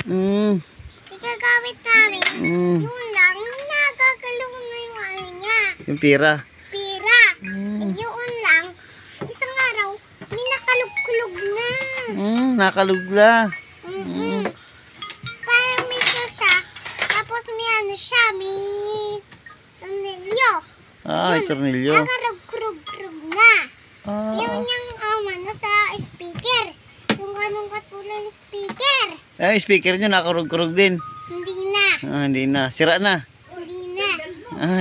Mm. Igagamit namin. Mm. Yun lang, nagagalong na yung ano niya. Yung pira. Pira. Mm. Yun lang, isang araw, may nakalugkulog na. Nakalugla. Mm-hmm. Parang may siya, tapos may ano siya, may tornilyo. May tornilyo. Nakarug-krug-krug na. Yun Ah. yung ano sa speaker. Yung ganong katulad ng speaker. Speaker nyo nakarug-kurug din. Hindi na. Hindi na. Sira na. Hindi na.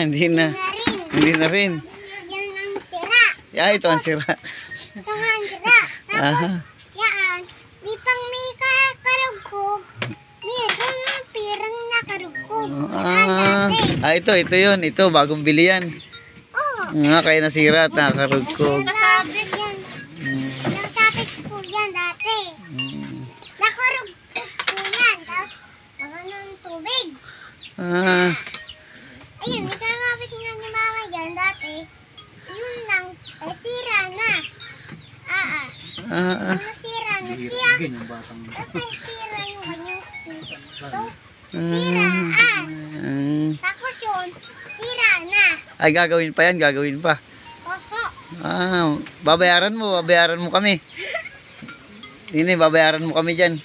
Hindi na. Hindi na rin. Hindi na rin. Yan ang sira. Ito ang sira. Ito ang sira. Tapos, yan. May karugkog. Meron ng pirang nakarugkog. Ito yun. Ito, bagong bili yan. Kaya nasira at nakarugkog. Nasabit yan. Nasabit ko yan dati. Nakarugkog ko yan. Tapos, mga ng tubig. Ayun, ikakapit nga ni mama yan dati. Yun lang, sira na. Nasira na siya. Tapos nasira yung kanyang speaker. Siraan. Tapos yun, sira na. Ay, gagawin pa yan. Gagawin pa. Oho. Babayaran mo kami. Nineng, babayaran mo kami dyan.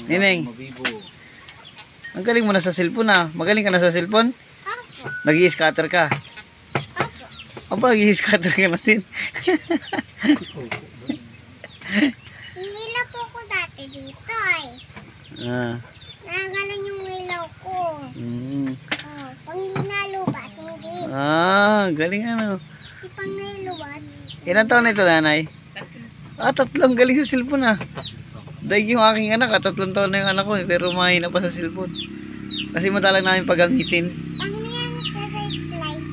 Nineng, ang galing mo na sa cellphone Magaling ka na sa cellphone? Opo. Nag-i-scatter ka. Opo. Nag-i-scatter ka na din. Iila po ko dati dito Nagalan yung ilaw ko. Pang di nalubat, hindi. Galing ano. Di pang nalubat. Ilan taon na ito, nanay? 3. Galing sa cellphone Daig yung aking anak, 3 taon na yung anak ko pero mahina pa sa cellphone. Kasi madalang namin paggamitin. Pag may ano siya sa slide,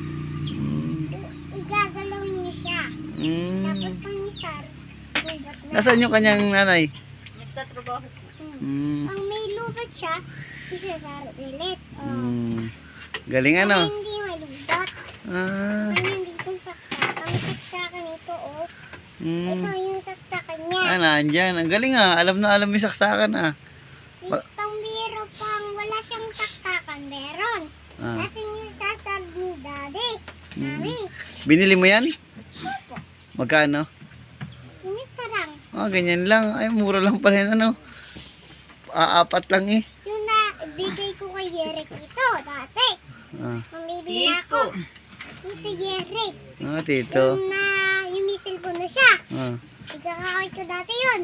igagalawin niyo siya. Tapos pang isar, lubat na. Nasaan yung kanyang nanay? Nagtatrabaho. Pag may lubat siya, isasar ulit. Galing ano? Pag hindi may lubat, ganyan dito saksak. Ang saksakan ito, ito yung saksakan niya. Nandyan. Ang galing alam na alam yung saksakan May pambiro pang wala siyang saksakan, meron. Natin yung sasag ni daddy. Mami. Binili mo yan? Opo. Magkano? Ganito lang. Ganyan lang. Ay, mura lang pala yan, ano? 4 lang Yung na-bigay ko kay Yerek ito, dati. Mamibili na ako. Tito Yerek. Tito. Yung may cellphone na siya. Ah. Igakakawit ko dati yun.